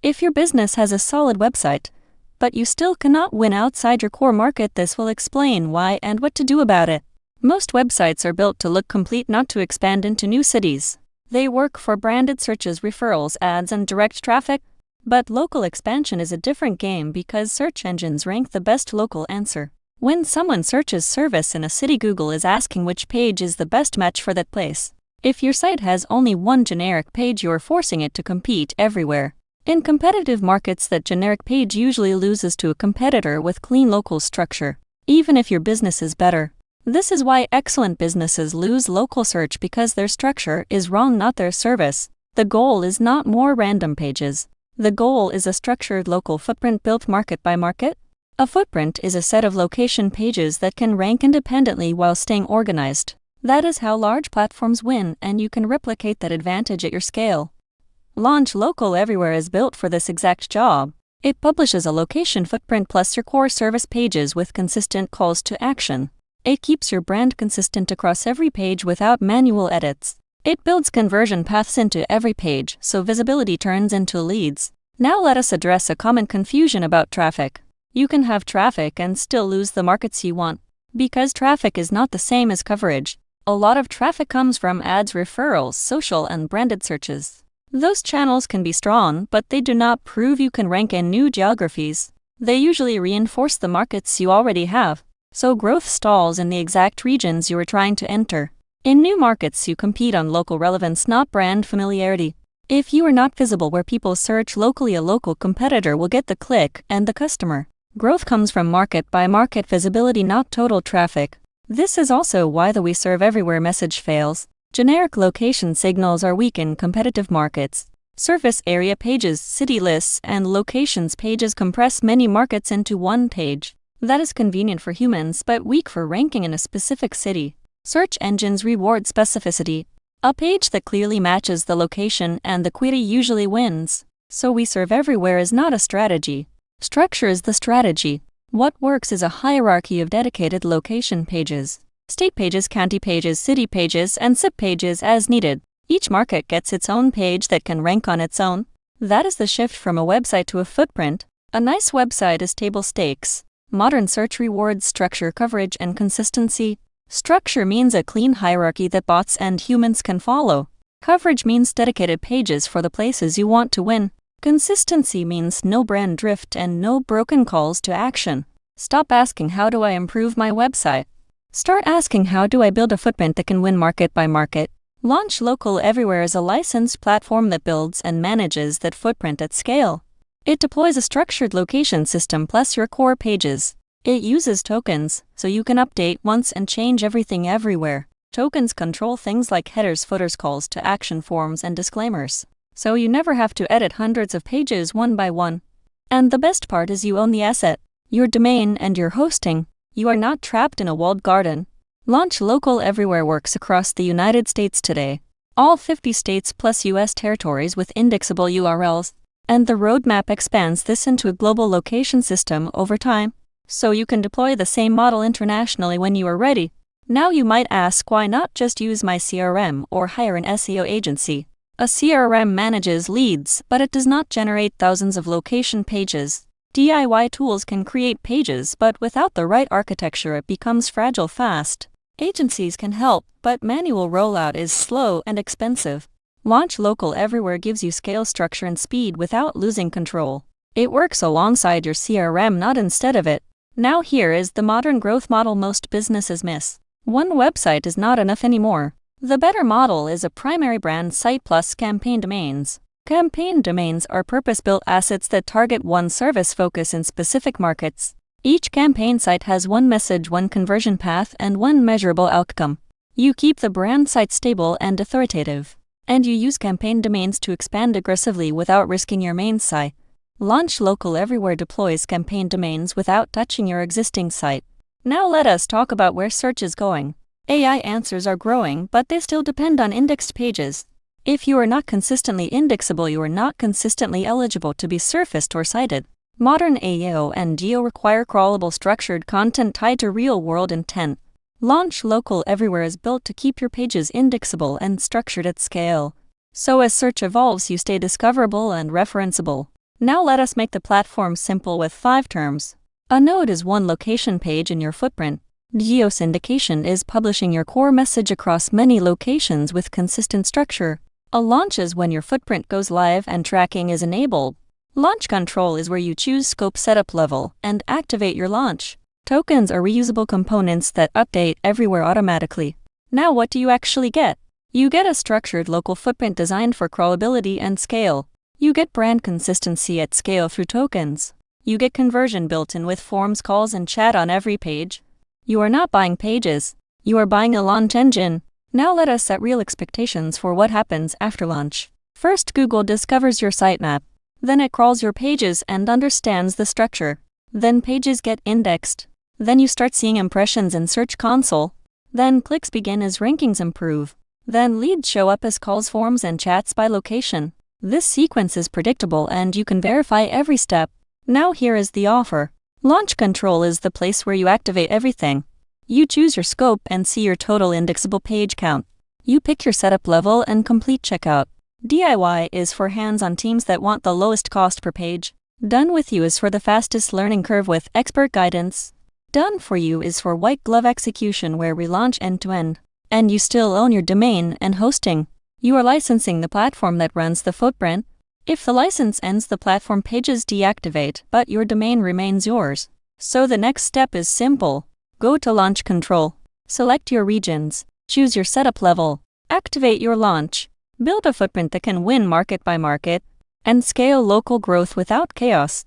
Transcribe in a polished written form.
If your business has a solid website, but you still cannot win outside your core market, this will explain why and what to do about it. Most websites are built to look complete, not to expand into new cities. They work for branded searches, referrals, ads, and direct traffic. But local expansion is a different game because search engines rank the best local answer. When someone searches service in a city, Google is asking which page is the best match for that place. If your site has only one generic page, you're forcing it to compete everywhere. In competitive markets, that generic page usually loses to a competitor with clean local structure, even if your business is better. This is why excellent businesses lose local search, because their structure is wrong, not their service. The goal is not more random pages. The goal is a structured local footprint built market by market. A footprint is a set of location pages that can rank independently while staying organized. That is how large platforms win, and you can replicate that advantage at your scale. Launch Local Everywhere is built for this exact job. It publishes a location footprint plus your core service pages with consistent calls to action. It keeps your brand consistent across every page without manual edits. It builds conversion paths into every page, so visibility turns into leads. Now let us address a common confusion about traffic. You can have traffic and still lose the markets you want, because traffic is not the same as coverage. A lot of traffic comes from ads, referrals, social, and branded searches. Those channels can be strong, but they do not prove you can rank in new geographies. They usually reinforce the markets you already have, so growth stalls in the exact regions you are trying to enter. In new markets, you compete on local relevance, not brand familiarity. If you are not visible where people search locally, a local competitor will get the click and the customer. Growth comes from market by market visibility, not total traffic. This is also why the "we serve everywhere" message fails. Generic location signals are weak in competitive markets. Surface area pages, city lists, and locations pages compress many markets into one page. That is convenient for humans but weak for ranking in a specific city. Search engines reward specificity. A page that clearly matches the location and the query usually wins. So "we serve everywhere" is not a strategy. Structure is the strategy. What works is a hierarchy of dedicated location pages. State pages, county pages, city pages, and SIP pages as needed. Each market gets its own page that can rank on its own. That is the shift from a website to a footprint. A nice website is table stakes. Modern search rewards structure, coverage, and consistency. Structure means a clean hierarchy that bots and humans can follow. Coverage means dedicated pages for the places you want to win. Consistency means no brand drift and no broken calls to action. Stop asking, "How do I improve my website?" Start asking, "How do I build a footprint that can win market by market?" Launch Local Everywhere is a licensed platform that builds and manages that footprint at scale. It deploys a structured location system plus your core pages. It uses tokens, so you can update once and change everything everywhere. Tokens control things like headers, footers, calls to action, forms, and disclaimers, so you never have to edit hundreds of pages one by one. And the best part is you own the asset, your domain and your hosting. You are not trapped in a walled garden. Launch Local Everywhere works across the United States today, all 50 states plus US territories with indexable URLs, and the roadmap expands this into a global location system over time, so you can deploy the same model internationally when you are ready. Now you might ask, why not just use my CRM or hire an SEO agency? A CRM manages leads, but it does not generate thousands of location pages. DIY tools can create pages, but without the right architecture it becomes fragile fast. Agencies can help, but manual rollout is slow and expensive. Launch Local Everywhere gives you scale, structure, and speed without losing control. It works alongside your CRM, not instead of it. Now here is the modern growth model most businesses miss. One website is not enough anymore. The better model is a primary brand site plus campaign domains. Campaign domains are purpose-built assets that target one service focus in specific markets. Each campaign site has one message, one conversion path, and one measurable outcome. You keep the brand site stable and authoritative, and you use campaign domains to expand aggressively without risking your main site. Launch Local Everywhere deploys campaign domains without touching your existing site. Now let us talk about where search is going. AI answers are growing, but they still depend on indexed pages. If you are not consistently indexable, you are not consistently eligible to be surfaced or cited. Modern SEO and SEO require crawlable, structured content tied to real-world intent. Launch Local Everywhere is built to keep your pages indexable and structured at scale. So as search evolves, you stay discoverable and referenceable. Now let us make the platform simple with 5 terms. A node is one location page in your footprint. Geosyndication is publishing your core message across many locations with consistent structure. A launch is when your footprint goes live and tracking is enabled. Launch control is where you choose scope setup level and activate your launch. Tokens are reusable components that update everywhere automatically. Now what do you actually get? You get a structured local footprint designed for crawlability and scale. You get brand consistency at scale through tokens. You get conversion built in with forms, calls, and chat on every page. You are not buying pages. You are buying a launch engine. Now let us set real expectations for what happens after launch. First, Google discovers your sitemap. Then it crawls your pages and understands the structure. Then pages get indexed. Then you start seeing impressions in Search Console. Then clicks begin as rankings improve. Then leads show up as calls, forms, and chats by location. This sequence is predictable and you can verify every step. Now here is the offer. Launch control is the place where you activate everything. You choose your scope and see your total indexable page count. You pick your setup level and complete checkout. DIY is for hands-on teams that want the lowest cost per page. Done with you is for the fastest learning curve with expert guidance. Done for you is for white glove execution where we launch end-to-end. And you still own your domain and hosting. You are licensing the platform that runs the footprint. If the license ends, the platform pages deactivate, but your domain remains yours. So the next step is simple. Go to Launch Control. Select your regions. Choose your setup level. Activate your launch. Build a footprint that can win market by market. And scale local growth without chaos.